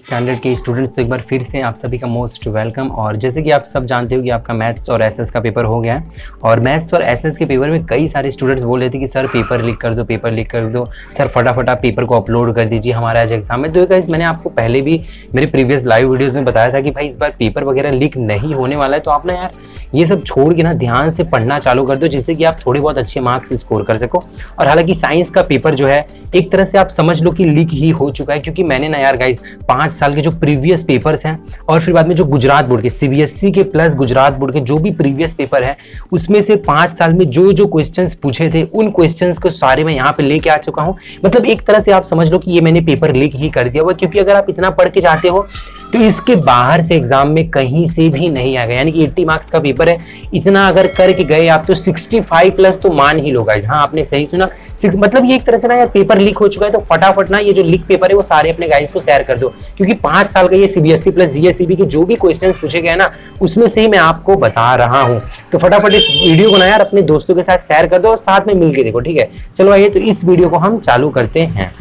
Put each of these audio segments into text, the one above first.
Standard के students तो एक बार फिर से आप सभी का मोस्ट वेलकम। और जैसे कि आप सब जानते हो कि आपका मैथ्स और एसएस का पेपर हो गया है और मैथ्स और एसएस के पेपर में कई सारे स्टूडेंट्स बोल रहे थे कि सर पेपर लीक कर दो, पेपर लीक कर दो, सर फटाफट आप पेपर को अपलोड कर दीजिए, हमारा आज एग्जाम है। तो गाइस मैंने आपको पहले भी मेरे प्रीवियस लाइव वीडियोज़ में बताया था कि भाई इस बार पेपर वगैरह लीक नहीं होने वाला है। तो आप ना यार ये सब छोड़ के ना ध्यान से पढ़ना चालू कर दो, जिससे कि आप थोड़े बहुत अच्छे मार्क्स स्कोर कर सको। और हालांकि साइंस का पेपर जो है एक तरह से आप समझ लो कि लीक ही हो चुका है, क्योंकि मैंने ना यार गाइस 5 साल के जो प्रीवियस पेपर्स हैं और फिर बाद में जो गुजरात बोर्ड के सीबीएसई के प्लस गुजरात बोर्ड के जो भी प्रीवियस पेपर है उसमें से 5 साल में जो जो क्वेश्चंस पूछे थे उन क्वेश्चंस को सारे मैं यहाँ पे लेके आ चुका हूँ। मतलब एक तरह से आप समझ लो कि ये मैंने पेपर लीक ही कर दिया हुआ, क्योंकि अगर आप इतना पढ़ के जाते हो तो इसके बाहर से एग्जाम में कहीं से भी नहीं आ गया। यानी कि 80 मार्क्स का पेपर है, इतना अगर करके गए आप तो 65 प्लस तो मान ही लो गाइस। हाँ आपने सही सुना, मतलब ये एक तरह से ना यार पेपर लीक हो चुका है। तो फटाफट ना ये जो लीक पेपर है वो सारे अपने गाइस को शेयर कर दो, क्योंकि 5 साल का ये सीबीएसई प्लस जीएसईबी के जो भी क्वेश्चंस पूछे गए ना उसमें से ही मैं आपको बता रहा हूँ। तो फटाफट इस वीडियो को ना यार अपने दोस्तों के साथ शेयर कर दो और साथ में मिलकर देखो, ठीक है। चलो आइए तो इस वीडियो को हम चालू करते हैं।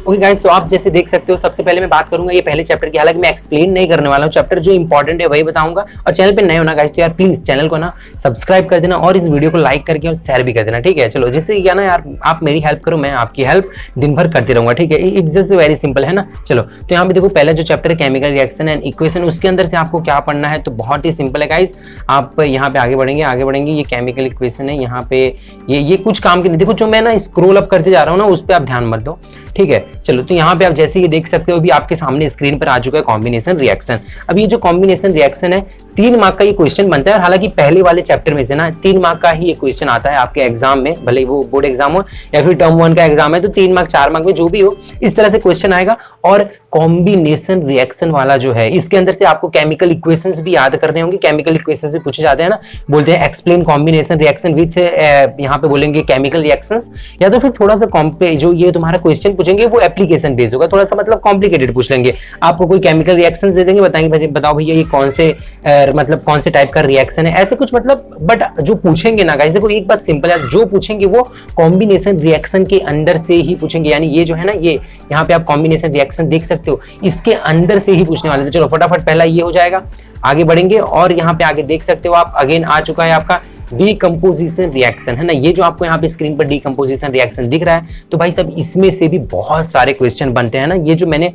ओके गाइस, तो आप जैसे देख सकते हो सबसे पहले मैं बात करूंगा ये पहले चैप्टर की। हालांकि मैं एक्सप्लेन नहीं करने वाला हूँ, चैप्टर जो इंपॉर्टेंट है वही बताऊंगा। और चैनल पे नए होना गाइस तो यार प्लीज चैनल को ना सब्सक्राइब कर देना और इस वीडियो को लाइक करके और शेयर भी कर देना, ठीक है। चलो जिससे क्या ना यार आप मेरी हेल्प करो, मैं आपकी हेल्प दिन भर करते रहूंगा, ठीक है। इट्स जस्ट वेरी सिंपल है ना। चलो तो यहाँ पे देखो पहला जो चैप्टर है केमिकल रिएक्शन एंड इक्वेशन, उसके अंदर से आपको क्या पढ़ना है तो बहुत ही सिंपल है गाइस। आप यहाँ पे आगे बढ़ेंगे। ये केमिकल इक्वेशन है, यहाँ पे ये कुछ काम के नहीं। देखो जो मैं ना स्क्रॉल अप करते जा रहा हूँ ना उस पर आप ध्यान मत दो, ठीक है। चलो तो यहाँ पे आप जैसे ये देख सकते हो अभी आपके सामने स्क्रीन पर आ चुका है कॉम्बिनेशन रिएक्शन। अब ये जो कॉम्बिनेशन रिएक्शन है 3 मार्क का ये क्वेश्चन बनता है। और हालांकि पहले वाले चैप्टर में से ना 3 मार्क का ही ये क्वेश्चन आता है आपके एग्जाम में, भले वो बोर्ड एग्जाम हो या फिर टर्म 1 का एग्जाम है तो 3 मार्क 4 मार्क में जो भी हो इस तरह से क्वेश्चन आएगा। और कॉम्बिनेशन रिएक्शन वाला जो है इसके अंदर से आपको केमिकल इक्वेशंस भी याद करने होंगे। केमिकल इक्वेशंस भी पूछे जाते हैं ना, बोलते हैं एक्सप्लेन कॉम्बिनेशन रिएक्शन विथ, यहाँ पे बोलेंगे केमिकल रिएक्शंस, या तो फिर थोड़ा सा जो ये तुम्हारा क्वेश्चन पूछेंगे वो एप्लीकेशन बेस्ड होगा, थोड़ा सा मतलब कॉम्प्लिकेटेड पूछ लेंगे। आपको कोई केमिकल रिएक्शंस दे देंगे, बताएंगे बताओ भैया ये कौन से मतलब कौन से टाइप का रिएक्शन है, ऐसे कुछ मतलब। बट जो पूछेंगे ना गाइस देखो एक बात सिंपल है, जो पूछेंगे वो कॉम्बिनेशन रिएक्शन के अंदर से ही पूछेंगे। यानी ये जो है ना ये यहाँ पे आप कॉम्बिनेशन रिएक्शन देख सकते हो, इसके अंदर से ही पूछने वाले थे। चलो फटाफट पहला ये हो जाएगा, आगे बढ़ेंगे। और यहाँ पे आगे देख सकते हो आप अगेन आ चुका है आपका डीकंपोजिशन रिएक्शन, है ना। ये जो आपको यहाँ पे स्क्रीन पर डीकंपोजिशन रिएक्शन दिख रहा है तो भाई सब इसमें से भी बहुत सारे क्वेश्चन बनते हैं ना। ये जो मैंने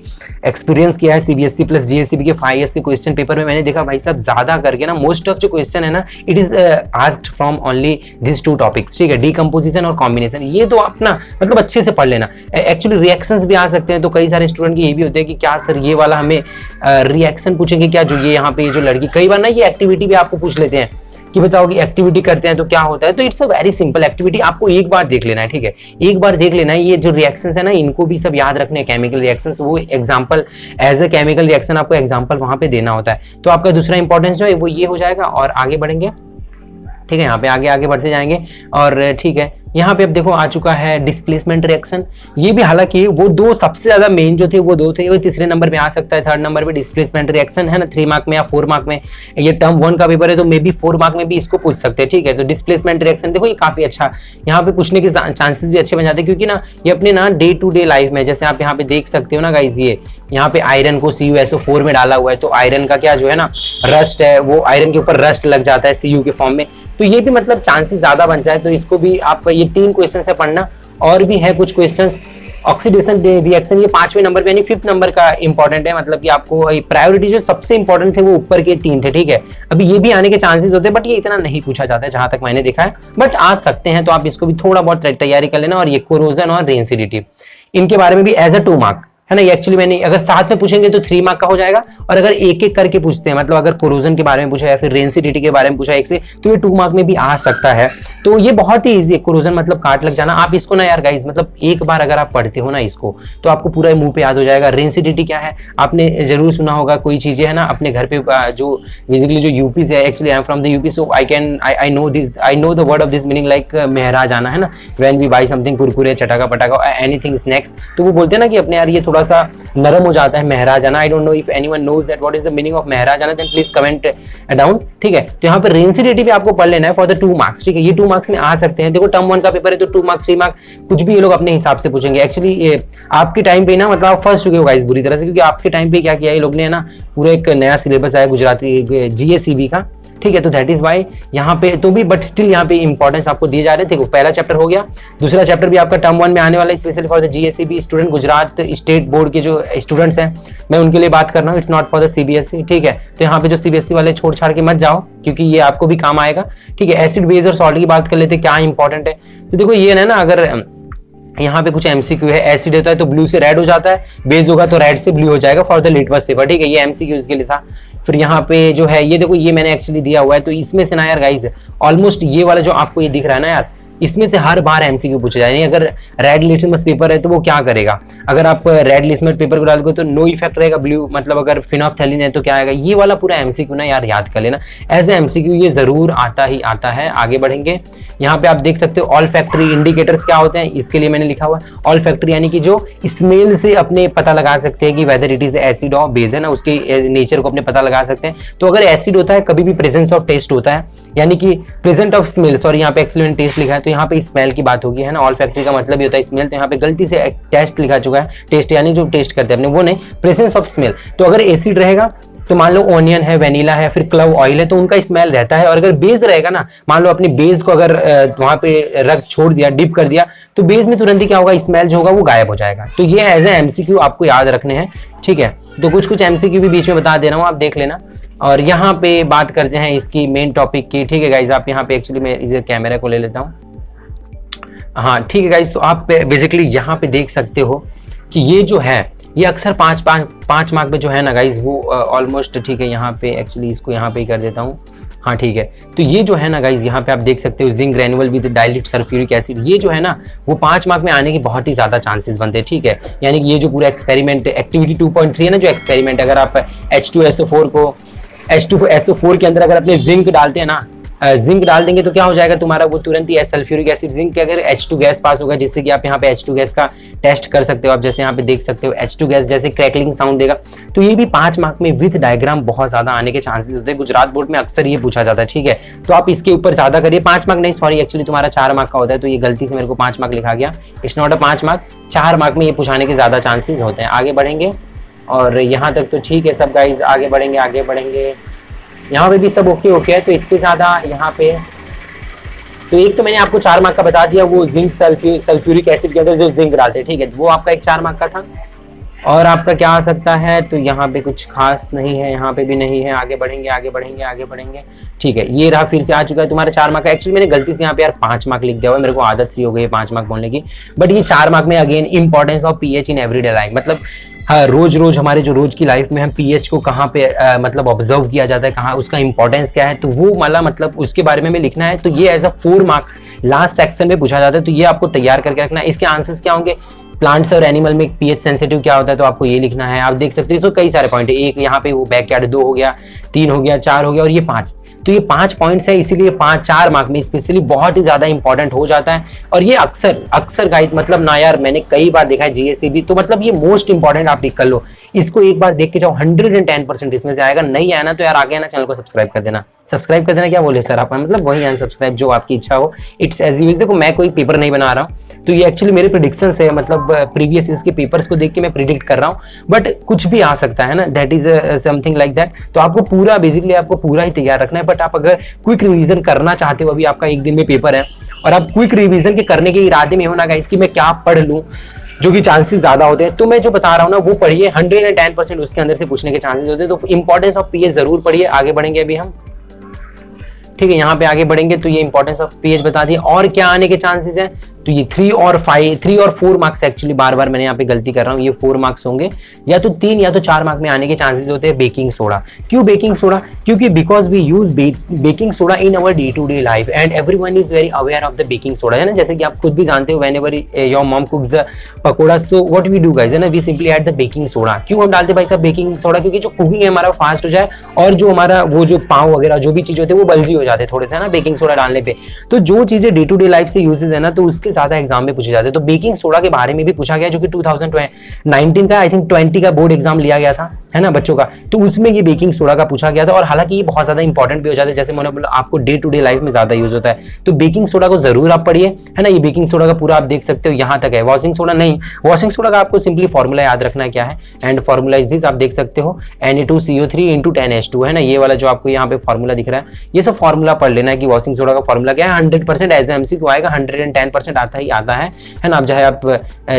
एक्सपीरियंस किया है सीबीएसई प्लस जीएसईबी के 5 इयर्स के क्वेश्चन पेपर में, मैंने देखा भाई सब ज्यादा करके ना मोस्ट ऑफ जो क्वेश्चन है ना it is asked from only this 2 topics, ठीक है, डीकंपोजिशन और कॉम्बिनेशन। ये तो आप ना मतलब अच्छे से पढ़ लेना। एक्चुअली रिएक्शंस भी आ सकते हैं, तो कई सारे स्टूडेंट के ये भी होते हैं कि क्या सर ये वाला हमें रिएक्शन पूछेंगे क्या, जो ये यहाँ पे जो लड़की, कई बार ना ये एक्टिविटी भी आपको पूछ लेते हैं कि बताओ कि एक्टिविटी करते हैं तो क्या होता है। तो it's a very simple activity, आपको एक बार देख लेना है, ठीक है, एक बार देख लेना है। ये जो रिएक्शंस है ना इनको भी सब याद रखने हैं, केमिकल रिएक्शंस, वो example as a chemical reaction आपको एग्जांपल वहां पे देना होता है। तो आपका दूसरा इंपॉर्टेंस जो है वो ये हो जाएगा। और आगे बढ़ेंगे, ठीक है, यहाँ पे आगे बढ़ते जाएंगे। और ठीक है यहाँ पे अब देखो आ चुका है डिस्प्लेसमेंट रिएक्शन। ये भी हालांकि वो 2 सबसे ज्यादा मेन जो थे वो 2 थे, वो तीसरे नंबर पे आ सकता है, 3rd नंबर पे डिस्प्लेसमेंट रिएक्शन है ना, 3 मार्क में या 4 मार्क में। ये टर्म 1 का पेपर है तो मे बी 4 मार्क में भी इसको पूछ सकते हैं, ठीक है। तो डिस्प्लेसमेंट रिएक्शन देखो ये काफी अच्छा यहाँ पे पूछने के चांसेस भी अच्छे बन जाते हैं, क्योंकि ना ये अपने ना डे टू डे लाइफ में, जैसे आप यहाँ पे देख सकते हो ना गाइस, ये यहाँ पे आयरन को CuSO4 में डाला हुआ है, तो आयरन का क्या जो है ना रस्ट है, वो आयरन के ऊपर रस्ट लग जाता है Cu के फॉर्म में, तो ये भी मतलब चांसेस ज्यादा बन जाए। तो इसको भी आप ये 3 क्वेश्चन से पढ़ना। और भी है कुछ क्वेश्चंस, ऑक्सीडेशन रिएक्शन ये 5वें नंबर पे यानी 5th नंबर का इंपॉर्टेंट है। मतलब कि आपको प्रायोरिटी जो सबसे इंपॉर्टेंट थे वो ऊपर के 3 थे, ठीक है। अभी ये भी आने के चांसेस होते हैं, बट ये इतना नहीं पूछा जाता है जहां तक मैंने देखा है, बट आ सकते हैं। तो आप इसको भी थोड़ा बहुत तैयारी कर लेना। और ये कोरोजन और रेंसिडिटी, इनके बारे में भी एज अ 2 मार्क है ना। ये एक्चुअली मैंने अगर साथ में पूछेंगे तो 3 मार्क का हो जाएगा, और अगर एक एक करके पूछते हैं, मतलब अगर कोरोजन के बारे में पूछा या फिर रेंसिडिटी के बारे में पूछा एक से, तो ये 2 मार्क में भी आ सकता है। तो ये बहुत ही इजी है, कोरोजन मतलब काट लग जाना। आप इसको ना यार गाइस मतलब एक बार अगर आप पढ़ते हो ना इसको तो आपको पूरा मुंह पे याद हो जाएगा। रेंसिडिटी क्या है आपने जरूर सुना होगा, कोई चीजें है ना अपने घर पे जो बेसिकली जो यूपी से है, actually I am from the UP, so I know the word of this meaning, like मेहराज आना, है ना। When we buy something, Kurkure, चटाका पटाका, एनीथिंग स्नैक्स, तो वो बोलते हैं ना कि अपने यार ये थोड़ा थोड़ा सा नरम हो जाता है महराजाना। I don't know if anyone knows that what is the meaning of महराजाना, देन प्लीज कमेंट डाउन, ठीक है। तो यहाँ पे रेंसिडिटी भी आपको पढ़ लेना है फॉर द 2 मार्क्स, ठीक है। ये 2 मार्क्स में आ सकते हैं। देखो टर्म 1 का पेपर है तो 2 मार्क्स 3 मार्क्स कुछ भी ये लोग अपने हिसाब से पूछेंगे। एक्चुअली ये आपके टाइम पे ना मतलब आप फंस चुके हो गाइस बुरी तरह से, क्योंकि आपके टाइम पे क्या किया ये लोग ने ना, पूरा एक नया सिलेबस आया गुजराती GSEB का, ठीक है। तो दैट इज वाई यहाँ पे तो भी बट स्टिल यहाँ पे इंपॉर्टेंस आपको दिए जा रहे थे। देखो पहला चैप्टर हो गया, दूसरा चैप्टर भी आपका टर्म 1 में आने वाला है specially for the GSEB student, Gujarat state board के जो स्टूडेंट्स हैं मैं उनके लिए बात कर रहा हूँ, it's not for the CBSE, ठीक है। तो यहाँ पे जो CBSE वाले छोड़ छाड़ के मत जाओ, क्योंकि ये आपको भी काम आएगा, ठीक है। एसिड बेस और सॉल्ट की बात कर लेते क्या इंपॉर्टेंट है। तो देखो ये है ना, अगर यहाँ पे कुछ MCQ है, एसिड होता है तो ब्लू से रेड हो जाता है, बेस होगा तो रेड से ब्लू हो जाएगा फॉर द लिटमस पेपर, ठीक है। ये MCQ इसके लिए था। फिर यहाँ पे जो है ये देखो, ये मैंने एक्चुअली दिया हुआ है, तो इसमें से ना यार गाइस ऑलमोस्ट ये वाला जो आपको ये दिख रहा है ना यार, इसमें से हर बार MCQ पूछा जाए। अगर रेड लिटमस पेपर है तो वो क्या करेगा, अगर आप रेड लिटमस पेपर को डालोगे तो नो इफेक्ट रहेगा, ब्लू मतलब अगर फिनोल्फथैलीन है तो क्या आएगा। ये वाला पूरा MCQ ना यार याद कर लेना, एज ए MCQ ये जरूर आता ही आता है। आगे बढ़ेंगे, यहाँ पे आप देख सकते हो ऑल फैक्ट्री इंडिकेटर्स क्या होते हैं, इसके लिए मैंने लिखा हुआ है ऑल फैक्ट्री, यानी कि जो स्मेल से अपने पता लगा सकते हैं कि वेदर इट इज एसिड और बेस है ना, उसके नेचर को अपने पता लगा सकते हैं। तो अगर एसिड होता है कभी भी प्रेजेंस ऑफ टेस्ट होता है, यानी कि प्रेजेंट ऑफ स्मेल, सॉरी यहाँ पे एक्सीलेंट टेस्ट लिखा है तो यहाँ पे स्मेल की बात होगी, है ना। ऑल फैक्ट्री का मतलब ही होता है स्मेल, तो यहाँ पे गलती से टेस्ट लिखा चुका है, टेस्ट यानी जो टेस्ट करते हैं अपने, वो नहीं, प्रेजेंस ऑफ स्मेल। तो अगर एसिड रहेगा तो मान लो ऑनियन है, वेनिला है, फिर क्लव ऑयल है, तो उनका स्मेल रहता है। और अगर बेस रहेगा ना, मान लो अपने बेस को अगर वहां पे रख छोड़ दिया, डिप कर दिया, तो बेस में तुरंत ही क्या होगा, स्मेल जो होगा वो गायब हो जाएगा। तो ये एज ए MCQ आपको याद रखने हैं, ठीक है। तो कुछ MCQ भी बीच में बता दे रहा हूँ, आप देख लेना। और यहाँ पे बात करते हैं इसकी मेन टॉपिक की, ठीक है गाइज। आप यहाँ पे एक्चुअली मैं इस कैमरा को ले लेता हूँ, हाँ ठीक है गाइज। तो आप बेसिकली यहाँ पे देख सकते हो कि ये जो है ये अक्सर 5 मार्क में जो है ना गाइज वो ऑलमोस्ट, ठीक है। यहाँ पे एक्चुअली इसको यहाँ पे ही कर देता हूँ, हाँ ठीक है। तो ये जो है ना गाइज यहाँ पे आप देख सकते हो zinc granule with dilute sulphuric acid, ये जो है ना वो 5 मार्क में आने के बहुत ही ज्यादा चांसेस बनते हैं, ठीक है। यानी कि ये जो पूरा एक्सपेरिमेंट एक्टिविटी 2.3 है ना, जो एक्सपेरिमेंट, अगर आप H2SO4 के अंदर अगर अपने जिंक डालते हैं ना, जिंक डाल देंगे तो क्या हो जाएगा तुम्हारा, वो तुरंत ही सल्फ्यूरिक एसिड जिंक के अगर H2 गैस पास होगा, जिससे कि आप यहाँ पे H2 गैस का टेस्ट कर सकते हो। आप जैसे यहाँ पे देख सकते हो H2 गैस जैसे क्रैकलिंग साउंड देगा, तो ये भी 5 मार्क में विद डायग्राम बहुत ज्यादा आने के चांसेस होते हैं। गुजरात बोर्ड में अक्सर ये पूछा जाता है, ठीक है। तो आप इसके ऊपर ज्यादा करिए, 5 मार्क नहीं, सॉरी एक्चुअली तुम्हारा 4 मार्क का होता है, तो ये गलती से मेरे को 5 मार्क लिखा गया, it's not a 5 mark, 4 mark में ये पूछाने के ज्यादा चांसेस होते हैं। आगे बढ़ेंगे, और यहाँ तक तो ठीक है सब गाइज। आगे बढ़ेंगे, यहाँ पे भी सब ओके है। तो इसके साथ यहाँ पे तो एक तो मैंने आपको 4 मार्क का बता दिया, वो जिंक सल्फ्यूरिक एसिड के अंदर जो जिंक डालते हैं, ठीक है, वो आपका एक 4 मार्क का था। और आपका क्या आ सकता है, तो यहाँ पे कुछ खास नहीं है, यहाँ पे भी नहीं है। आगे बढ़ेंगे, ठीक है। ये रहा, फिर से आ चुका है तुम्हारा 4 मार्क का। एक्चुअली मैंने गलती से यहाँ पे यार 5 मार्क लिख दिया हुआ है, मेरे को आदत सी हो गई है 5 मार्क बोलने की, बट ये 4 मार्क में again importance of pH in everyday life, मतलब हाँ रोज हमारे जो रोज की लाइफ में हम पीएच को कहाँ पे मतलब ऑब्जर्व किया जाता है, कहाँ उसका इंपॉर्टेंस क्या है, तो वो मतलब उसके बारे में हमें लिखना है। तो ये as a 4 mark last section में पूछा जाता है, तो ये आपको तैयार करके रखना है। इसके आंसर्स क्या होंगे, प्लांट्स और एनिमल में पीएच सेंसिटिव क्या होता है, तो आपको ये लिखना है। आप देख सकते हो तो कई सारे पॉइंट है, एक यहाँ पे वो बैकयार्ड 2 हो गया, 3 हो गया, 4 हो गया और ये 5, तो ये 5 पॉइंट्स है, इसीलिए 4 मार्क में स्पेशली बहुत ही ज्यादा इंपॉर्टेंट हो जाता है। और ये अक्सर गाइड मतलब ना यार मैंने कई बार देखा है GSEB, तो मतलब ये मोस्ट इंपॉर्टेंट आप लिख कर लो, इसको एक बार देख के जाओ, 110% इसमें से आएगा। नहीं आया ना तो यार आगे ना चैनल को सब्सक्राइब कर देना। क्या बोले सर आप, मतलब वही अनसब्सक्राइब जो आपकी इच्छा हो, इट्स एज यूज। देखो मैं कोई पेपर नहीं बना रहा हूँ, तो ये एक्चुअली मेरे प्रेडिक्शंस है, मतलब प्रीवियस इसके पेपर्स को देख के मैं प्रिडिक्ट कर रहा हूँ, बट कुछ भी आ सकता है ना, that is something like that. तो आपको पूरा बेसिकली आपको पूरा ही तैयार रखना है। बट आप अगर क्विक रिवीजन करना चाहते हो, अभी आपका 1 दिन में पेपर है और आप क्विक रिवीजन के करने के इरादे में हो ना गाइस कि मैं क्या पढ़ लूं, जो कि चांसेस ज्यादा होते हैं, तो मैं जो बता रहा हूँ ना वो पढ़िए, 110% उसके अंदर से पूछने के चांसेस होते हैं। तो इंपॉर्टेंस ऑफ पीएच जरूर पढ़िए। आगे बढ़ेंगे अभी हम, ठीक है, यहाँ पे आगे बढ़ेंगे तो ये इंपॉर्टेंस ऑफ पीएच बता दिए। और क्या आने के चांसेस हैं, तो ये 3 और 4 मार्क्स, एक्चुअली बार मैं यहाँ पे गलती कर रहा हूँ, ये 4 मार्क्स होंगे, या तो 3 या तो 4 मार्क में आने के चांसेस होते हैं। बेकिंग सोडा, क्यों बेकिंग सोडा, क्योंकि because we use baking soda in our day to day life and everyone is very aware of the baking soda, है ना। जैसे कि आप खुद भी जानते हो, whenever your mom cooks the pakora, so what we do guys, है ना, we simply add the baking soda. क्यों हम डालते भाई साहब बेकिंग सोडा, क्योंकि जो कुकिंग है हमारा फास्ट हो जाए और जो हमारा वो जो पाव वगैरह जो भी चीज होते हैं वो बल्जी हो जाते हैं थोड़े से, है ना, बेकिंग सोडा डालने पे। तो जो चीजें डे टू डे लाइफ से यूजेस है ना, तो उसके से ज्यादा एग्जाम में पूछे जाते हैं। तो बेकिंग सोडा के बारे में भी पूछा गया, जो कि 2019 का आई थिंक 20 का बोर्ड एग्जाम लिया गया था, है ना बच्चों का, तो उसमें ये बेकिंग सोडा का पूछा गया था। और हालांकि ये बहुत ज्यादा इंपॉर्टेंट भी हो जाता है, जैसे मैंने बोला आपको डे टू डे लाइफ में ज्यादा यूज होता है। तो बेकिंग सोडा को जरूर आप पढ़िए, है ना। ये बेकिंग सोडा का पूरा आप देख सकते हो, यहाँ तक है। वॉशिंग सोडा नहीं, वॉशिंग सोडा का आपको सिंपली फॉर्मूला याद रखना है क्या है, एंड फॉर्मूला इज दिस, आप देख सकते हो Na2CO3 × 10H2, है ना। ये वाला जो आपको यहाँ पे फॉर्मूला दिख रहा है, ये सब फॉर्मूला पढ़ लेना है कि वॉशिंग सोडा का फॉर्मूला क्या है। 100% एज MCQ आएगा, 110% आता ही आता है ना। आप चाहे आप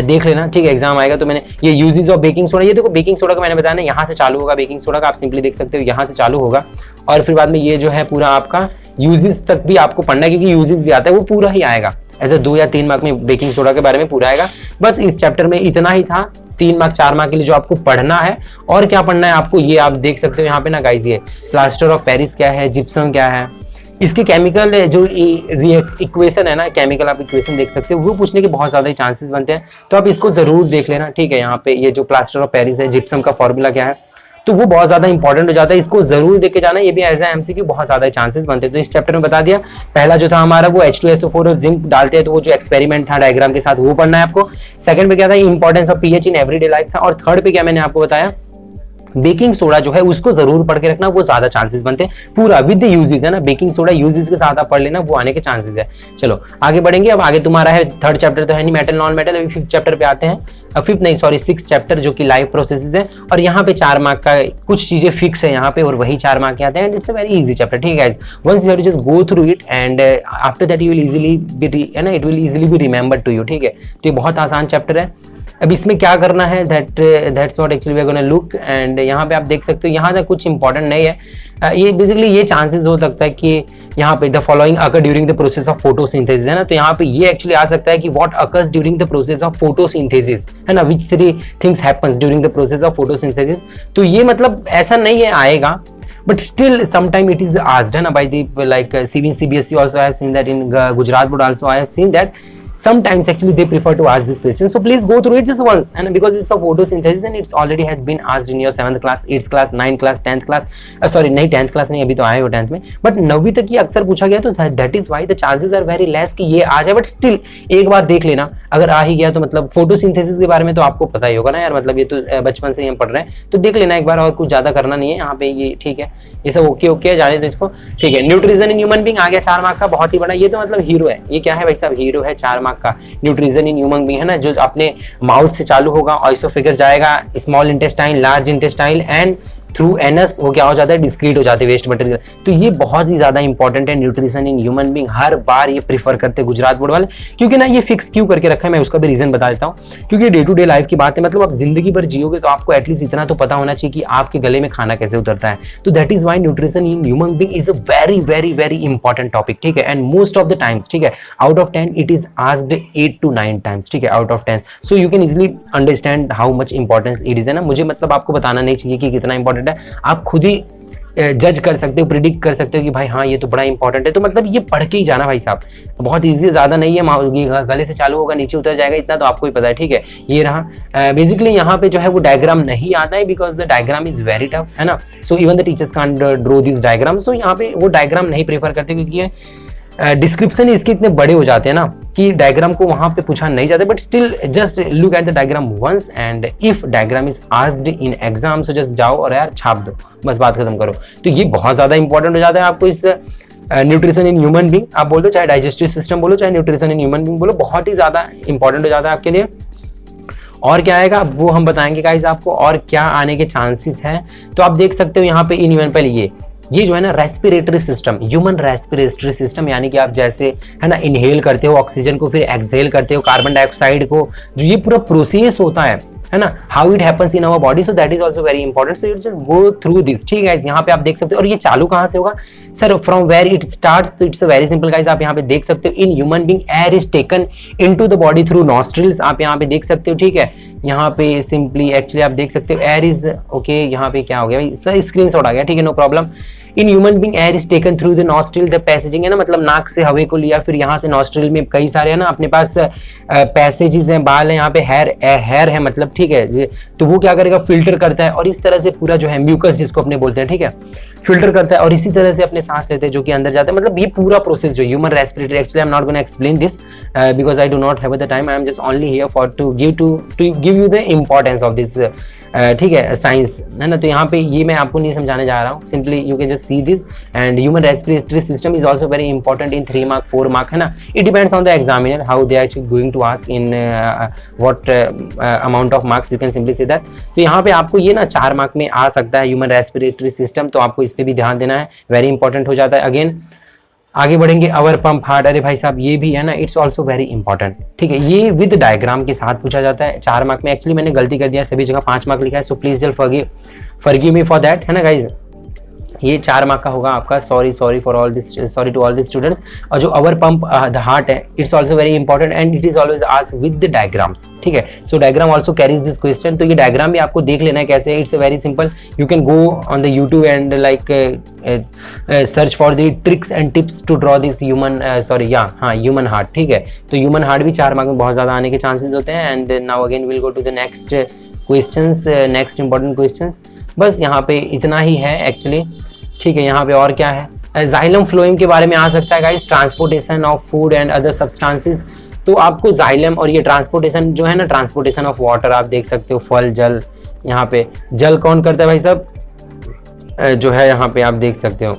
देख लेना, ठीक है, एग्जाम आएगा। तो मैंने ये यूजेस ऑफ बेकिंग सोडा, ये देखो बेकिंग सोडा का मैंने बताया ना, यहाँ से चालू होगा बेकिंग सोडा का, आप सिंपली देख सकते हो यहाँ से चालू होगा, और फिर बाद में ये जो है पूरा आपका यूजेस तक भी आपको पढ़ना है, क्योंकि यूजेस भी आता है, वो पूरा ही आएगा। ऐसे 2 या 3 मार्क में बेकिंग सोडा के बारे में पूरा आएगा। बस इस चैप्टर में इतना ही था, 3 मार्क 4 मार्क के लिए जो आपको पढ़ना है। और क्या पढ़ना है आपको, ये आप देख सकते हो यहाँ पे ना गाइस, ये प्लास्टर ऑफ पेरिस क्या है, जिप्सम क्या है, इसके केमिकल जो इक्वेशन है ना, केमिकल आप इक्वेशन देख सकते हो, वो पूछने के बहुत ज्यादा चांसेस बनते हैं। तो आप इसको जरूर देख लेना, ठीक है। यहाँ पे ये जो प्लास्टर ऑफ पेरिस है, जिप्सम का फॉर्मूला क्या है, तो वो बहुत ज्यादा इंपॉर्टेंट हो जाता है, इसको जरूर देख के जाना। ये भी एज ए MCQ बहुत ज्यादा चांसेस बनते हैं। तो इस चैप्टर में बता दिया, पहला जो था हमारा वो H2SO4 और जिंक डालते हैं, तो वो जो एक्सपेरिमेंट था डायग्राम के साथ, वो पढ़ना है आपको। सेकंड पे क्या था, importance of pH in everyday life था। और थर्ड पे क्या मैंने आपको बताया, बेकिंग सोडा जो है उसको जरूर पढ़ के रखना, वो ज्यादा चांसेस बनते हैं, पूरा विद यूजेस, है ना। बेकिंग सोडा यूजेस के साथ आप पढ़ लेना, वो आने के चांसेस है। चलो आगे बढ़ेंगे। अब आगे तुम्हारा है थर्ड चैप्टर, तो है नहीं मेटल नॉन मेटल। अभी 5th चैप्टर पे आते हैं, 6th चैप्टर जो कि लाइफ प्रोसेसेस है। और यहाँ पे 4 मार्क का कुछ चीजें फिक्स है यहाँ पे, और वही 4 मार्क के आते हैं। And it's a very easy chapter, ठीक है guys. Once you have to just go through it, and after that you will easily be, है ना, it will easily be remembered to you, ठीक है। तो ये बहुत आसान चैप्टर है। अब इसमें क्या करना है, that's what actually we are gonna look. And यहाँ पे आप देख सकते हो, यहाँ तक कुछ इंपॉर्टेंट नहीं है। ये बेसिकली ये चांसेस हो सकता है कि यहाँ पे the following occur during the process of photosynthesis, है ना। तो यहाँ पे ये एक्चुअली आ सकता है कि what occurs during the process of photosynthesis, है ना, विच 3 things happens during the process of photosynthesis. तो ये मतलब ऐसा नहीं है आएगा, but still sometime it is asked, है ना, by the like CBSE also I have seen that, in Gujarat board also I have seen that sometimes actually they prefer to ask this question. So please go through it just once, and because it's a photosynthesis and it's already has been asked in your 7th class, 8th class, 9th class, 10th class, sorry नहीं 10th class नहीं, अभी तो आए हो 10th में, but 9वीं तक ये अक्सर पूछा गया। तो that is why the chances are very less कि ये आ जाए, but still एक बार देख लेना, अगर आ ही गया तो मतलब फोटोसिंथेसिस के बारे में तो आपको पता ही होगा ना यार, मतलब ये तो बचपन से ही हम पढ़ रहे हैं, तो देख लेना एक बार, और कुछ ज्यादा करना नहीं है यहाँ पे, ये ठीक है, ये सब ओके है, जाने दो इसको, ठीक है। न्यूट्रिशन इन ह्यूमन बीइंग आ गया 4 मार्क का, बहुत ही बड़ा, ये तो मतलब हीरो है। ये क्या है भाई साहब, हीरो है 4 मार्क का, न्यूट्रिशन इन ह्यूमन बीइंग, है ना, जो अपने माउथ से चालू होगा, ऑइसोफेगस जाएगा, small intestine, large intestine, and through anus वो क्या हो जाता है, डिस्क्रीट हो जाते हैं वेस्ट मटेरियल। तो ये बहुत ही ज्यादा इंपॉर्टेंट है, न्यूट्रिशन इन ह्यूमन बीइंग। हर बार ये प्रीफर करते हैं गुजरात बोर्ड वाले, क्योंकि ना ये फिक्स क्यों करके रखा है, मैं उसका भी रीजन बता देता हूँ। क्योंकि डे टू डे लाइफ की बात है, मतलब आप जिंदगी भर जियोगे तो आपको एटलीस्ट इतना तो पता होना चाहिए कि आपके गले में खाना कैसे उतरता है। तो that is why nutrition in human being is a very very very important topic, ठीक है। And most of the times, ठीक है, out of 10 it is asked 8 to 9 times, ठीक है, out of 10। So you can easily understand how much importance it is, है ना। मुझे मतलब आपको बताना नहीं चाहिए कि कितना इंपॉर्टेंट है, आप खुद ही जज कर सकते हो, प्रिडिक्ट कर सकते हो कि भाई हाँ ये तो बड़ा इंपॉर्टेंट है। तो मतलब ये पढ़ के ही जाना भाई साहब, बहुत ईजी है, ज्यादा नहीं है, गले से चालू होगा नीचे उतर जाएगा, इतना तो आपको ही पता है, ठीक है। ये रहा बेसिकली यहाँ पे जो है वो डायग्राम नहीं आता है, because the diagram is very tough, है ना। So even the teachers can't draw this diagram. So यहाँ पे वो डायग्राम नहीं प्रेफर करते, क्योंकि डिस्क्रिप्शन इसके इतने बड़े हो जाते हैं ना कि डायग्राम को वहां पे पूछा नहीं जाता। But still just look at the diagram once, and if diagram is asked in exam, so just जाओ और यार छाप दो, बस बात खत्म करो। तो ये बहुत ज्यादा इंपॉर्टेंट हो जाता है आपको इस न्यूट्रिशन इन ह्यूमन बीइंग, आप बोल दो, चाहे डाइजेस्टिव सिस्टम बोलो, चाहे न्यूट्रिशन इन ह्यूमन बीइंग बोलो, बहुत ही ज्यादा इंपॉर्टेंट हो जाता है आपके लिए। और क्या आएगा वो हम बताएंगे गाइस आपको, और क्या आने के चांसेस हैं। तो आप देख सकते हो यहाँ पे इन ह्यूमन, पहले ये जो है ना respiratory system, human respiratory system, यानी कि आप जैसे है ना इनहेल करते हो ऑक्सीजन को, फिर एक्सहेल करते हो कार्बन डाइऑक्साइड को, जो ये पूरा प्रोसेस होता है ना, how it happens in our body, so that is also very important. So you just go through this, ठीक है। यहाँ पे आप देख सकते हो, और ये चालू कहाँ से होगा sir, from where it starts, तो इट्स वेरी सिंपल गाइस, आप यहाँ पे देख सकते हो, in human being air is taken into the body through nostrils, आप यहाँ पे देख सकते हो, ठीक है। यहाँ पे सिंपली एक्चुअली आप देख सकते हो एयर इज ओके, यहाँ पे क्या हो गया भाई सर, स्क्रीनशॉट आ गया, ठीक है, no problem. In human being air is taken through the nostril, the passaging, है ना, मतलब नाक से हवा को लिया, फिर यहाँ से नॉस्ट्रिल में कई सारे है ना अपने पास पैसेजेस हैं, बाल है, यहाँ पे हेयर है, मतलब ठीक है। तो वो क्या करेगा, फिल्टर करता है, और इस तरह से पूरा जो है म्यूकस जिसको अपने बोलते हैं, ठीक है। फिल्टर करता है और इसी तरह से अपने सांस लेते हैं जो कि अंदर जाता है। मतलब ये पूरा प्रोसेस जो human respiratory, actually I am not gonna explain this because I do not have the time, I am just only here for to give you the importance of this, ठीक है, साइंस है ना। तो यहाँ पे ये मैं आपको नहीं समझाने जा रहा हूँ, simply you can just see this. And human respiratory system is also very important in 3 mark 4 mark, है ना। It depends on the examiner how they are going to ask in what amount of marks, you can simply say that. तो यहाँ पे आपको ये ना 4 mark में आ सकता है ह्यूमन रेस्पिरेटरी सिस्टम, तो आपको इस पर भी ध्यान देना है, वेरी इंपॉर्टेंट हो जाता है। अगेन आगे बढ़ेंगे, अवर पंप हार्ट, अरे भाई साहब ये भी है ना, इट्स ऑल्सो वेरी इंपॉर्टेंट, ठीक है। ये विद डायग्राम के साथ पूछा जाता है 4 मार्क में। एक्चुअली मैंने गलती कर दिया, सभी जगह 5 मार्क लिखा है, so please just forgive me for that, है ना गाइज। ये 4 मार्क का होगा आपका, sorry for all this, sorry to all this students. और जो अवर पंप द हार्ट है, it's also very important and it is always asked with the diagram, ठीक है। So diagram also carries this question. तो ये diagram भी आपको देख लेना है कैसे है, it's very simple. You can go on the YouTube and like search for the tricks and tips to draw this human heart, ठीक है। तो ह्यूमन हार्ट भी 4 मार्क में बहुत ज्यादा आने के चांसेस होते हैं। And now again will go to the next questions, next important questions. बस यहाँ पे इतना ही है एक्चुअली, ठीक है। यहाँ पे और क्या है, जाइलम फ्लोएम के बारे में आ सकता है guys, transportation of food and other substances. तो आपको जाइलम और ये ट्रांसपोर्टेशन जो है ना, ट्रांसपोर्टेशन ऑफ वाटर आप देख सकते हो, फल जल, यहाँ पे जल कौन करता है भाई साहब, जो है यहाँ पे आप देख सकते हो,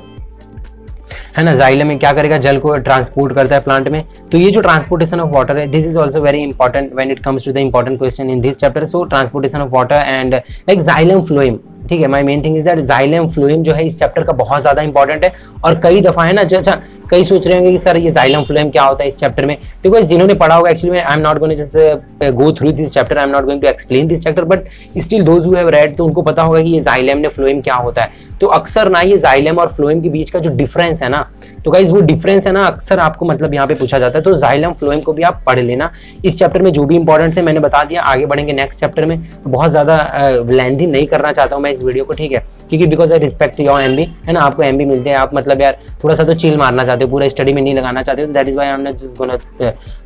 है ना। जाइलम में क्या करेगा, जल को ट्रांसपोर्ट करता है प्लांट में। तो ये जो ट्रांसपोर्टेशन ऑफ वाटर है, this is also very important when it comes to the important question in this chapter. So transportation of water and like xylem phloem, ठीक है। My main thing is that xylem phloem जो है इस chapter का बहुत ज्यादा important है। और कई दफा है ना, जो अच्छा कई सोच रहे होंगे कि सर ये जाइलम फ्लोएम क्या होता है इस चैप्टर में। देखो जिन्होंने पढ़ा होगा, actually I am not going to just go through this chapter, I am not going to explain this chapter, but still those who have read, तो उनको पता होगा कि ये जाइलम ने फ्लोएम क्या होता है। तो अक्सर ना ये जाइलम और फ्लोएम के बीच का जो डिफरेंस है ना, तो गाइस वो डिफरेंस है ना, अक्सर आपको मतलब यहाँ पे पूछा जाता है। तो जाइलम फ्लोएम को भी आप पढ़ लेना। इस चैप्टर में जो भी इंपॉर्टेंट है मैंने बता दिया। आगे बढ़ेंगे नेक्स्ट चैप्टर में, बहुत ज्यादा लेंथी नहीं करना चाहता हूँ मैं इस वीडियो को, ठीक है, क्योंकि because I respect your MB, है ना। आपको एमबी मिलते हैं, आप मतलब यार थोड़ा सा तो चिल मारना चाहते हो, पूरा स्टडी में नहीं लगाना चाहते हो। That is why I am not just gonna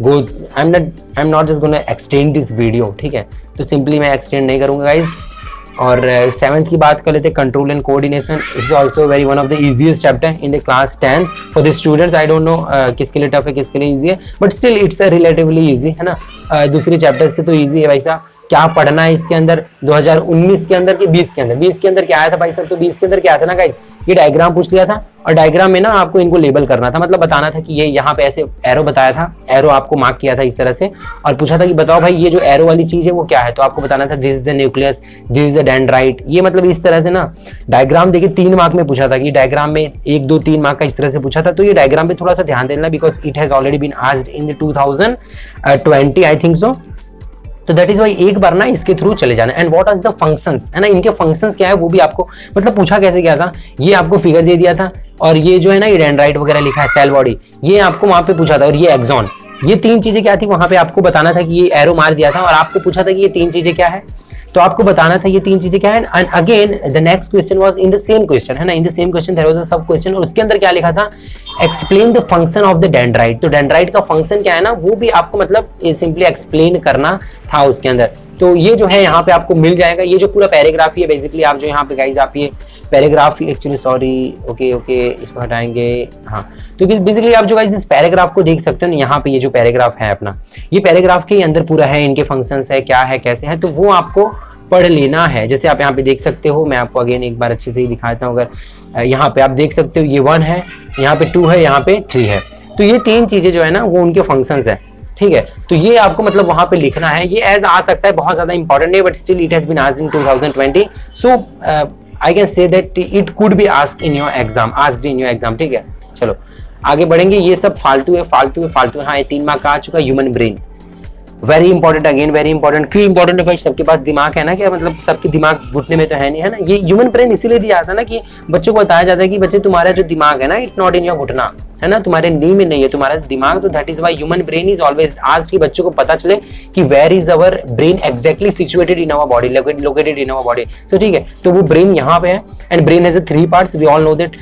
go, I am not just gonna extend this video, ठीक है। तो सिंपली मैं एक्सटेंड नहीं करूंगा गाइज। और 7th की बात कर लेते हैं, control and coordination. It's also very one of the easiest chapter in the class 10 for the students. I don't no किसके लिए टफ है किसके लिए इजी है, but still it's relatively easy, है ना। दूसरे चैप्टर से तो इजी है भाई साहब। क्या पढ़ना है इसके अंदर, 2019 के अंदर कि 20 के अंदर, 20 के अंदर क्या आया था भाई साहब, तो 20 के अंदर क्या आया था ना गाइस, ये डायग्राम पूछ लिया था और डायग्राम में ना आपको इनको लेबल करना था, मतलब बताना था कि ये यहाँ पे ऐसे एरो बताया था, एरो आपको मार्क किया था इस तरह से और पूछा था कि बताओ भाई ये जो एरो वाली चीज है वो क्या है, तो आपको बताना था this is the nucleus, this is the dendrite. ये मतलब इस तरह से ना डायग्राम देखिए 3 मार्क में पूछा था कि डायग्राम में 1 2 3 मार्क का इस तरह से पूछा था। तो ये डायग्राम पे थोड़ा सा ध्यान देना because it has already been asked in the 2020 I think so. तो दैट इज वाई एक बार ना इसके थ्रू चले जाना। And what are the functions, है ना, इनके फंक्शंस क्या है वो भी आपको मतलब पूछा कैसे गया था, ये आपको फिगर दे दिया था और ये जो है ना ये डेंड्राइट वगैरह लिखा है, सेल बॉडी, ये आपको वहां पे पूछा था और ये एक्सॉन, ये 3 चीजें क्या थी वहां पे आपको बताना था कि ये एरो मार दिया था और आपको पूछा था कि ये 3 चीजें क्या है, तो आपको बताना था ये 3 चीजें क्या है। And again the next question was in the same question, है ना, in the same question there was a sub question और उसके अंदर क्या लिखा था, explain the function of the dendrite. तो डेंड्राइट का फंक्शन क्या है ना वो भी आपको मतलब सिंपली एक्सप्लेन करना था उसके अंदर। तो ये जो है यहाँ पे आपको मिल जाएगा, ये जो पूरा पैराग्राफ ही है बेसिकली, आप जो यहाँ पे गाइस आप ये पैराग्राफ एक्चुअली सॉरी ओके इसको हटाएंगे, हाँ, तो बेसिकली आप जो गाइस इस पैराग्राफ को देख सकते हो ना, यहाँ पे ये जो पैराग्राफ है अपना, ये पैराग्राफ के अंदर पूरा है, इनके फंक्शंस है, क्या है, कैसे है, तो वो आपको पढ़ लेना है। जैसे आप यहाँ पे देख सकते हो, मैं आपको अगेन एक बार अच्छे से ही दिखाता हूँ, अगर यहाँ पे आप देख सकते हो ये 1 है, यहाँ पे 2 है, यहाँ पे 3 है, तो ये 3 चीजें जो है ना वो उनके फंक्शंस है, ठीक है। तो ये आपको मतलब वहां पे लिखना है, ये एज आ सकता है, बहुत ज्यादा इंपॉर्टेंट है, but still it has been asked in 2020, so I can say that it could be asked in your exam, ठीक है। चलो आगे बढ़ेंगे, ये सब फालतू है। हाँ, ये 3 मार्क का आ चुका। Human brain very important, again very important. क्यों इंपॉर्टेंट है भाई, सबके पास दिमाग है ना, क्या मतलब सबके दिमाग घुटने में तो है नहीं, है ना। ये ह्यूमन ब्रेन इसीलिए दिया था ना कि बच्चों को बताया जाता है कि बच्चे तुम्हारा जो दिमाग है ना इट्स नॉट इन योर घुटना, है ना, तुम्हारे नी में नहीं है तुम्हारा दिमाग, तो that is why human brain is always आज के बच्चों को पता चले कि where is our brain exactly situated in our body, located in our body. So ठीक है, तो वो ब्रेन यहाँ पे है and brain has 3 parts, we all know that,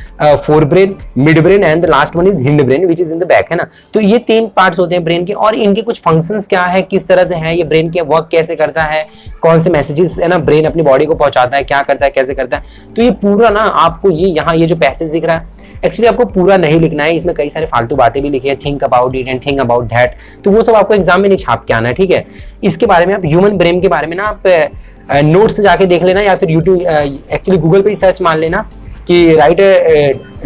fore brain, mid brain and the last one is hind brain which is in the back, है ना। तो ये 3 पार्ट्स होते हैं ब्रेन के और इनके कुछ फंक्शंस क्या है, किस तरह से है, ये ब्रेन के वर्क कैसे करता है, कौन से मैसेजेस है ना ब्रेन अपनी बॉडी को पहुंचाता है, क्या करता है, कैसे करता है। तो ये पूरा ना आपको ये यहाँ ये जो पैसेज दिख रहा है एक्चुअली आपको पूरा नहीं लिखना है, इसमें कई सारे फालतू बातें भी लिखी है, think about it and think about that, तो वो सब आपको एग्जाम में नहीं छाप के आना है, ठीक है। इसके बारे में आप ह्यूमन ब्रेन के बारे में ना आप नोट्स जाके देख लेना या फिर यूट्यूब एक्चुअली गूगल पे सर्च मान लेना कि right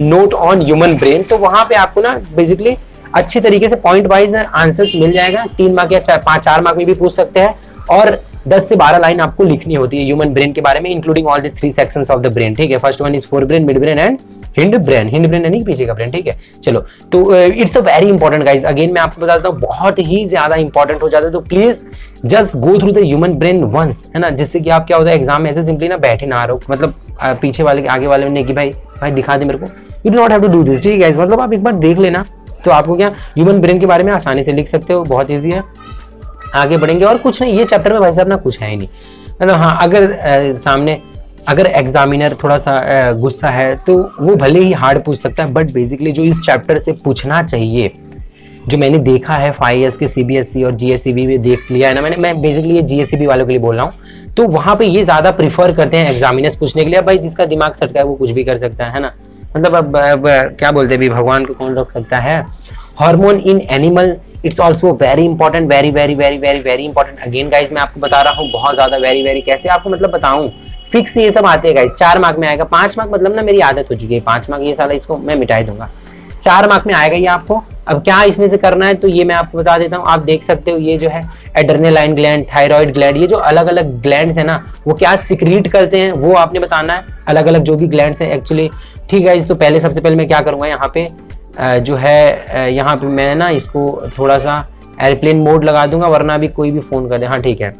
note on human brain, तो वहां पे आपको ना बेसिकली अच्छी तरीके से पॉइंट वाइज आंसर्स मिल जाएगा। 3 मार्क या 4 मार्क में भी पूछ सकते हैं और 10 से 12 लाइन आपको लिखनी होती है ह्यूमन ब्रेन के बारे में, including all this 3 sections of the brain, ठीक है। First one is four brain, mid brain and hind brain. Hind brain यानी पीछे का ब्रेन, ठीक है। चलो, तो it's a very important guys, again मैं आपको बताता हूँ बहुत ही ज्यादा इंपॉर्टेंट हो जाता है, तो please just go through the human brain once, है ना, जिससे कि आप क्या होता है एग्जाम में ऐसे सिंपली ना बैठे ना रहो, मतलब पीछे वाले आगे वाले ने कि भाई दिखा दे मेरे को, you do not have to do this, ठीक है। मतलब आप एक बार देख लेना तो आपको क्या ह्यूमन ब्रेन के बारे में आसानी से लिख सकते हो, बहुत ईजी है। आगे बढ़ेंगे और कुछ नहीं, ये चैप्टर में भाई साहब ना कुछ है ही नहीं, मतलब हाँ अगर सामने अगर एग्जामिनर थोड़ा सा गुस्सा है तो वो भले ही हार्ड पूछ सकता है, बट बेसिकली जो इस चैप्टर से पूछना चाहिए, जो मैंने देखा है 5 ईयर्स के CBSE और GSEB में देख लिया है ना मैं बेसिकली ये GSEB वालों के लिए बोल रहा हूँ, तो वहाँ पे ये ज्यादा प्रीफर करते हैं एग्जामिनर्स पूछने के लिए। भाई जिसका दिमाग सटका है वो कुछ भी कर सकता है ना, मतलब अब क्या बोलते हैं भगवान को कौन रोक सकता है। Hormone in animal, it's also very important, very very very very very important. Again guys मैं आपको बता रहा हूँ बहुत ज्यादा वेरी वेरी, कैसे आपको मतलब बताऊं, फिक्स ये सब आते हैं गाइज। 4 मार्क में आएगा, 5 मार्क मतलब ना मेरी आदत हो चुकी है 5 मार्क, ये साला इसको मैं मिटाई दूंगा। 4 मार्क में आएगा ये आपको। अब क्या इसमें से करना है तो ये मैं आपको बता देता हूँ, आप देख सकते हो ये जो है एड्रेनालाइन ग्लैंड, थायराइड ग्लैंड, ये जो अलग अलग ग्लैंड्स है ना वो क्या सिक्रीट करते हैं वो आपने बताना है, अलग अलग जो भी ग्लैंड्स है एक्चुअली, ठीक है। तो पहले सबसे पहले मैं क्या करूंगा यहाँ पे जो है यहाँ पे मैं ना इसको थोड़ा सा एयरप्लेन मोड लगा दूंगा वरना अभी कोई भी फोन कर दे, हाँ ठीक है।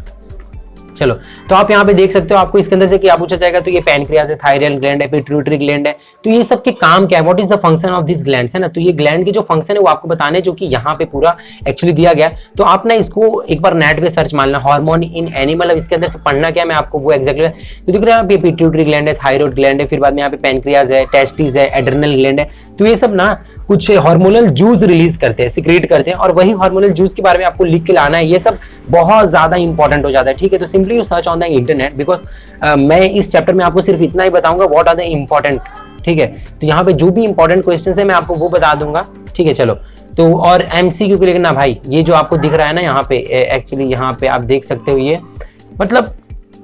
चलो, तो आप यहाँ पे देख सकते हो आपको इसके अंदर से क्या पूछा जाएगा, तो ये पैनक्रियाज है, थायराइड ग्लैंड है, पिट्यूटरी ग्लैंड है, तो ये सब के काम क्या है, what is the function of this glands, है ना। तो ये ग्लैंड के जो फंक्शन है वो आपको बताने हैं, जो कि यहाँ पे पूरा एक्चुअली दिया गया है। तो आप ना इसको एक बार नेट पे सर्च मारना, हार्मोन इन एनिमल, अब इसके अंदर से पढ़ना क्या है मैं आपको वो एक्जैक्टली, तो देख रहे हैं यहाँ पे पिट्यूटरी ग्लैंड है, थायराइड ग्लैंड है, फिर बाद में यहाँ पे पैनक्रियाज है, टेस्टिस है, एड्रेनल ग्लैंड है, तो ये सब ना कुछ हार्मोनल जूस रिलीज करते हैं, सिक्रेट करते हैं, और वही हार्मोनल जूस के बारे में आपको लिख के लाना है। ये सब बहुत ज्यादा इंपॉर्टेंट हो जाता है, ठीक है। तो simply you search on the internet, because मैं इस चैप्टर में आपको सिर्फ इतना ही बताऊंगा व्हाट आर द इंपॉर्टेंट, ठीक है। तो यहाँ पे जो भी इंपॉर्टेंट क्वेश्चंस है मैं आपको वो बता दूंगा, ठीक है। चलो, तो और MCQ के लिए ना भाई ये जो आपको दिख रहा है ना यहाँ पे एक्चुअली यहाँ पे आप देख सकते हो ये मतलब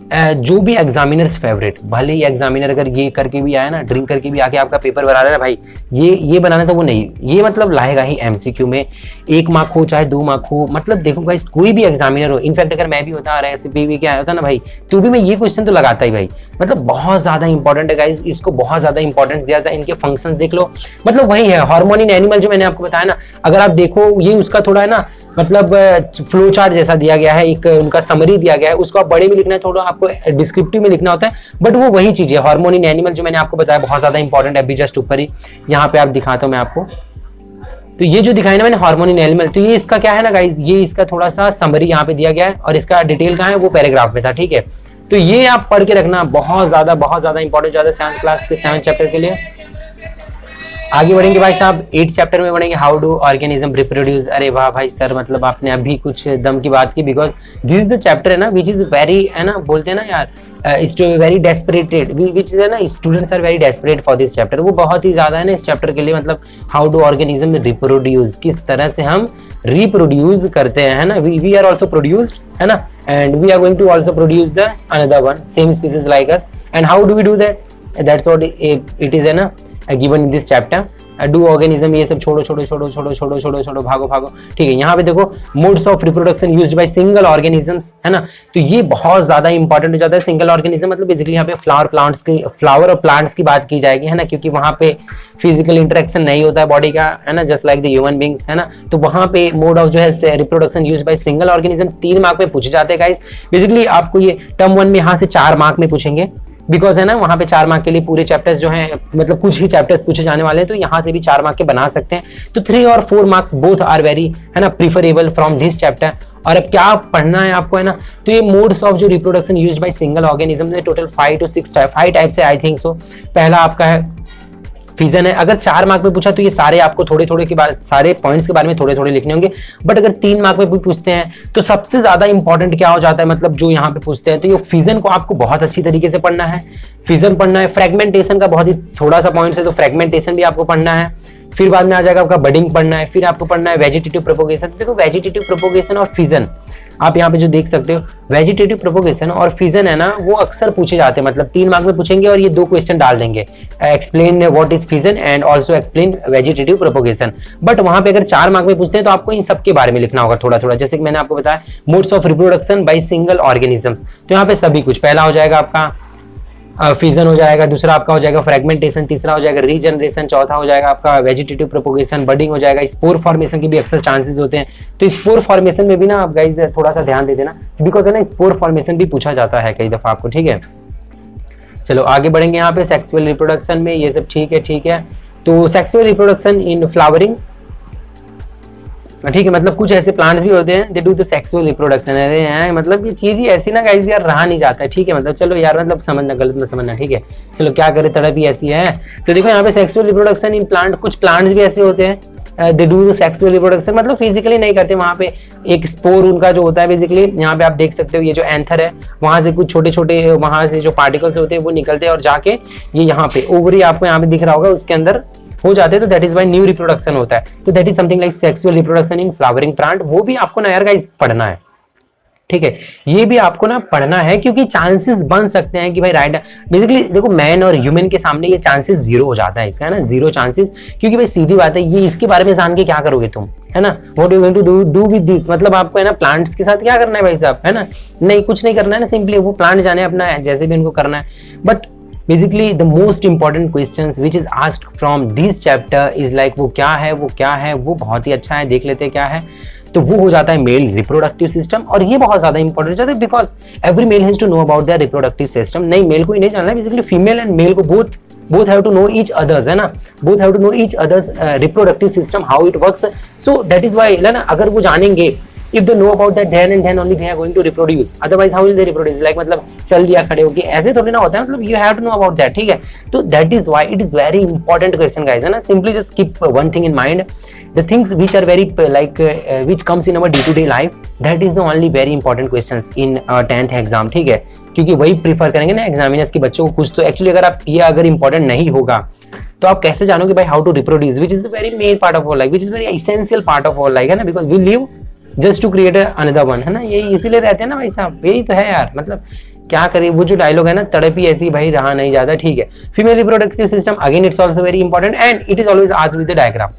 जो भी एग्जामिनर्स फेवरेट, भले ही एग्जामिनर अगर ये करके भी आया ना, ड्रिंक करके भी आके आपका पेपर बना रहा है भाई, ये बनाना तो वो नहीं, ये मतलब लाएगा ही MCQ में, 1 मार्क हो चाहे 2 मार्क हो, मतलब देखो गाइस कोई भी एग्जामिनर हो, इनफैक्ट अगर मैं भी होता और SPV के आया होता ना भाई, तो भी मैं ये क्वेश्चन तो लगाता ही भाई, मतलब बहुत ज्यादा इंपॉर्टेंट है गाइस, इसको बहुत ज्यादा इंपॉर्टेंस दिया जाता है। इनके फंक्शंस देख लो, मतलब वही है हार्मोन इन एनिमल जो मैंने आपको बताया ना, अगर आप देखो ये उसका थोड़ा है ना मतलब फ्लो चार्ट जैसा दिया गया है, एक उनका समरी दिया गया है, उसको आप बड़े में लिखना है, थोड़ा आपको डिस्क्रिप्टिव में लिखना होता है, बट वो वही चीज है। हार्मोन इन एनिमल जो मैंने आपको बताया बहुत ज्यादा इंपॉर्टेंट है, अभी जस्ट ऊपर ही यहाँ पे आप दिखाता हूँ मैं आपको, तो ये जो दिखाया ना मैंने हार्मोन इन एनिमल, तो ये इसका क्या है ना गाइस, ये इसका थोड़ा सा समरी यहाँ पे दिया गया है और इसका डिटेल कहाँ है वो पैराग्राफ में था, ठीक है। तो ये आप पढ़ के रखना, बहुत ज्यादा इंपॉर्टेंट ज्यादा 7th क्लास के 7th चैप्टर के लिए। आगे बढ़ेंगे भाई साहब, 8th चैप्टर में बढ़ेंगे, हाउ डू ऑर्गेनिज्म रिप्रोड्यूस। अरे वाह भाई सर, मतलब आपने अभी कुछ दम की बात की, because this is the chapter है ना विच इज वेरी, है ना बोलते हैं ना यार, वेरी डेस्परेटेड, विच इज है ना, students are very desperate for this chapter, वो बहुत ही ज्यादा है ना इस चैप्टर के लिए, मतलब हाउ डू ऑर्गेनिज्म रिप्रोड्यूस, किस तरह से हम रिप्रोड्यूस करते हैं, है ना, वी आर ऑल्सो प्रोड्यूस्ड, है ना, and we are going to also produce the another one same species like us, and how do we do that, that's what it is, है ना, given in this chapter. Do organism, ये सब छोड़ो भागो, ठीक है। यहाँ पे देखो modes of reproduction used by single organisms, है ना, तो ये बहुत ज्यादा इंपॉर्टेंट हो जाता है। सिंगल ऑर्गेनिज्म मतलब बेसिकली यहाँ पे फ्लावर और प्लांट्स की बात की जाएगी, है ना, क्योंकि वहाँ पे फिजिकल इंटरेक्शन नहीं होता है बॉडी का, है ना, just like the human beings, है ना, तो वहाँ पे मोड ऑफ जो है reproduction used by single organism 3 mark में पूछे जाते हैं गाइस। बेसिकली आपको ये टर्म 1 में यहाँ से 4 मार्क में पूछेंगे, बिकॉज है ना वहां पे 4 मार्क के लिए पूरे चैप्टर्स जो हैं, मतलब कुछ ही चैप्टर्स पूछे जाने वाले हैं, तो यहाँ से भी 4 मार्क के बना सकते हैं। तो 3 और 4 मार्क्स बोथ आर वेरी है ना प्रीफरेबल फ्रॉम दिस चैप्टर। और अब क्या पढ़ना है आपको है ना, तो ये मोड्स ऑफ जो reproduction used by single organism में टोटल 5 to 6 टाइप्स है आई थिंक सो। पहला आपका है फिजन है। अगर 4 मार्क में पूछा तो ये सारे आपको थोड़े थोड़े के बारे, सारे पॉइंट्स के बारे में थोड़े थोड़े लिखने होंगे। बट अगर 3 मार्क में भी पूछते हैं तो सबसे ज्यादा इंपॉर्टेंट क्या हो जाता है, मतलब जो यहाँ पे पूछते हैं, तो ये फिजन को आपको बहुत अच्छी तरीके से पढ़ना है। फिजन पढ़ना है, फ्रेगमेंटेशन का बहुत ही थोड़ा सा पॉइंट्स है, तो फ्रेगमेंटेशन भी आपको पढ़ना है। फिर बाद में आ जाएगा आपका बडिंग पढ़ना है, फिर आपको पढ़ना है वेजिटेटिव प्रोपोगेशन। देखो वेजिटेटिव प्रोपोगेशन और फिजन आप यहाँ पे जो देख सकते हो, वेजिटेटिव प्रोपोगेशन और फिजन है ना, वो अक्सर पूछे जाते हैं, मतलब 3 मार्क में पूछेंगे और ये 2 क्वेश्चन डाल देंगे, explain what is fission and also explain vegetative propagation. But वहां पे अगर 4 मार्क में पूछते हैं तो आपको इन सब के बारे में लिखना होगा थोड़ा थोड़ा। जैसे कि मैंने आपको बताया modes of reproduction by single organisms, तो यहाँ पे सभी कुछ, पहला हो जाएगा आपका फिजन हो जाएगा, दूसरा आपका हो जाएगा फ्रेगमेंटेशन, तीसरा हो जाएगा रीजनरेशन, चौथा हो जाएगा आपका वेजिटेटिव प्रोपोगेशन, बडिंग हो जाएगा। स्पोर फॉर्मेशन की भी अक्सर चांसेस होते हैं, तो स्पोर फॉर्मेशन में भी ना आप गाइस थोड़ा सा ध्यान दे देना, बिकॉज है ना स्पोर फॉर्मेशन भी पूछा जाता है कई दफा आपको, ठीक है। चलो आगे बढ़ेंगे। यहाँ पे सेक्सुअल रिप्रोडक्शन में ये सब ठीक है। तो सेक्सुअल रिप्रोडक्शन इन फ्लावरिंग, ठीक है, मतलब कुछ ऐसे प्लांट्स भी होते हैं they do the sexual reproduction. अरे यार मतलब ये चीज ही ऐसी ना गाइस यार रहा नहीं जाता है, ठीक है, मतलब चलो यार मतलब समझना, गलत मत समझना, ठीक है। चलो क्या करे, तड़प ही ऐसी है। तो देखो यहाँ पे सेक्सुअल रिप्रोडक्शन इन प्लांट, कुछ प्लांट्स भी ऐसे होते हैं they do the sexual reproduction, मतलब फिजिकली नहीं करते, वहाँ पे एक स्पोर उनका जो होता है बेसिकली, यहाँ पे आप देख सकते हो ये जो एंथर है, वहां से कुछ छोटे छोटे वहां से जो पार्टिकल्स होते हैं वो निकलते हैं और जाके ये यहाँ पे ओवरी आपको यहाँ पे दिख रहा होगा उसके अंदर हो जाते हैं, तो that is why new reproduction होता है। तो that is something like sexual reproduction in flowering plant, वो भी आपको ना यार गाइस पढ़ना है, ठीक है, ये भी आपको ना पढ़ना है, क्योंकि चांसेस बन सकते हैं कि भाई राइट, बेसिकली देखो मैन और ह्यूमन के सामने ये चांसेस 0 हो जाता है, इसका है ना 0 चांसेस, क्योंकि भाई सीधी बात है, ये इसके बारे में जान के क्या करोगे तुम, है ना, what you going to do with this, मतलब आपको है ना प्लांट्स के साथ क्या करना है भाई साहब, है ना, नहीं कुछ नहीं करना है ना, सिंपली वो प्लांट जाने अपना जैसे भी उनको करना है। But basically the most important questions which is asked from this chapter is like वो क्या है, वो बहुत ही अच्छा है, देख लेते हैं क्या है। तो वो हो जाता है मेल रिप्रोडक्टिव सिस्टम, और ये बहुत ज्यादा इंपॉर्टेंट हो जाता है because every male has to know about their reproductive system. नहीं मेल को ही नहीं जानना है, बेसिकली फीमेल एंड मेल को both have to know each others, है ना, both have to know each others reproductive system how it works, so that is why है ना, अगर वो जानेंगे, if they know about that then and then only they are going to reproduce, otherwise how will they reproduce, like मतलब चल दिया खड़े होके, ऐसे थोड़ी ना होता है, मतलब you have to know about that, ठीक है। तो that is why it is very important question guys, है ना, simply just keep one thing in mind, the things which are very like which comes in our day to day life, that is the only very important questions in 10th exam, ठीक है, क्योंकि वही prefer करेंगे ना examiners के बच्चों को कुछ तो एक्चुअली अगर आप ये अगर इंपॉर्टेंट नहीं होगा तो आप कैसे जानोगे भाई how to reproduce, which is the very main part of our life, which is very essential part of our life, है ना, because we live just to create another one, है ना, यही इसीलिए रहते हैं ना भाई साहब, यही तो है यार, मतलब क्या करें, वो जो डायलॉग है ना, तड़प ही ऐसी भाई रहा नहीं जाता, ठीक है। Female reproductive system again it's also very important and it is always asked with the diagram.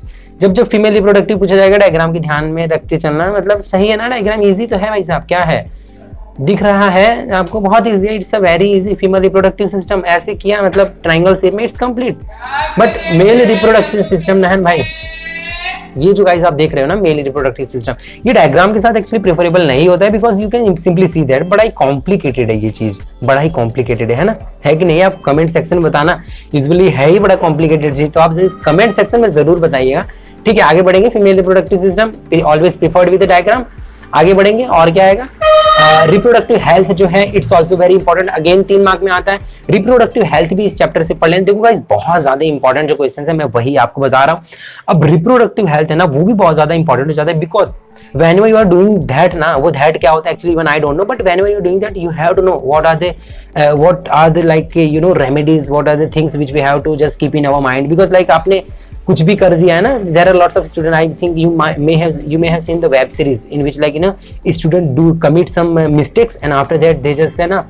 जब फीमेल रिप्रोडक्टिव पूछा जाएगा डायग्राम की ध्यान में रखते चलना, मतलब सही है ना, डायग्राम इजी तो है भाई साहब, क्या है दिख रहा है आपको, बहुत इजी है, it's a very easy. Female reproductive system ऐसे किया मतलब ट्रायंगल शेप में, it's complete. But male reproductive system नहन भाई, ये जो गाइस आप देख रहे हो ना मेल रिप्रोडक्टिव सिस्टम, ये डायग्राम के साथ एक्चुअली प्रेफरेबल नहीं होता है because you can simply see that, बड़ा ही कॉम्प्लिकेटेड है ये चीज, बड़ा ही कॉम्प्लिकेटेड है ना, है कि नहीं, आप कमेंट सेक्शन में बताना, यूजुअली है ही बड़ा कॉम्प्लिकेटेड चीज, तो आप कमेंट सेक्शन में जरूर बताइएगा, ठीक है। आगे बढ़ेंगे, female reproductive system always preferred with the diagram, आगे बढ़ेंगे और क्या आएगा, रिप्रोडक्टिव हेल्थ जो है it's also very important, again 3 mark में आता है, रिप्रोडक्टिव हेल्थ भी इस चैप्टर से पढ़ लें। देखो गाइस बहुत ज्यादा इंपॉर्टेंट जो क्वेश्चन है मैं वही आपको बता रहा हूँ। अब रिप्रोडक्टिव हेल्थ है ना, वो भी बहुत ज्यादा इंपॉर्टेंट हो जाता है because whenever you are doing that ना, वो that क्या होता है actually even I don't know, but whenever you are doing that you have to know what are the like you know remedies, what are the things which we have to just keep in our mind, because like आपने कुछ भी कर दिया है ना, there are lots of students, I think you may have seen the web series in which like you know student do commit some mistakes and after that they just है ना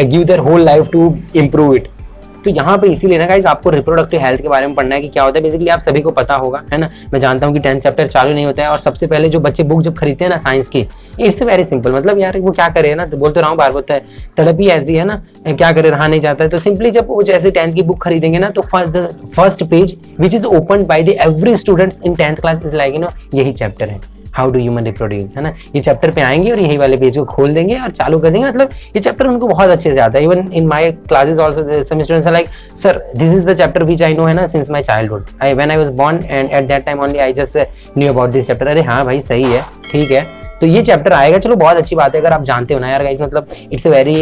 give their whole life to improve it। तो यहाँ पे इसीलिए ना guys आपको reproductive health के बारे में पढ़ना है कि क्या होता है, बेसिकली आप सभी को पता होगा, है ना, मैं जानता हूँ कि 10th चैप्टर चालू नहीं होता है, और सबसे पहले जो बच्चे बुक जब खरीदते हैं ना साइंस की, इट्स वेरी सिंपल, मतलब यार वो क्या करे ना, तो बोल तो रहा हूँ बार बोलता है, तड़प ही ऐसी है ना, क्या करे रहा नहीं जाता है, तो सिंपली जब वो जैसे 10th की बुक खरीदेंगे ना, तो first page which is open by the every students in 10th class is like you know यही चैप्टर है, हाउ डू ह्यूमन रिप्रोड्यूस, है ना। ये चैप्टर पे आएंगे और यही वाले पेज को खोल देंगे और चालू कर देंगे। मतलब ये चैप्टर उनको बहुत अच्छे से आता है। Even in my classes also some students are like sir this is the chapter which I know, है ना, since my childhood, when I was born and at that time only I just knew about this chapter. अरे हाँ भाई सही है, ठीक है, तो ये चैप्टर आएगा, चलो बहुत अच्छी बात है अगर आप जानते हो ना यार गाइस। मतलब it's a very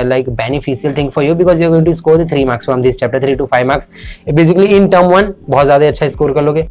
like beneficial thing for you because you are going to score the 3 marks from this chapter, 3 to 5 marks basically in term 1 बहुत ज्यादा अच्छा स्कोर कर लोगे।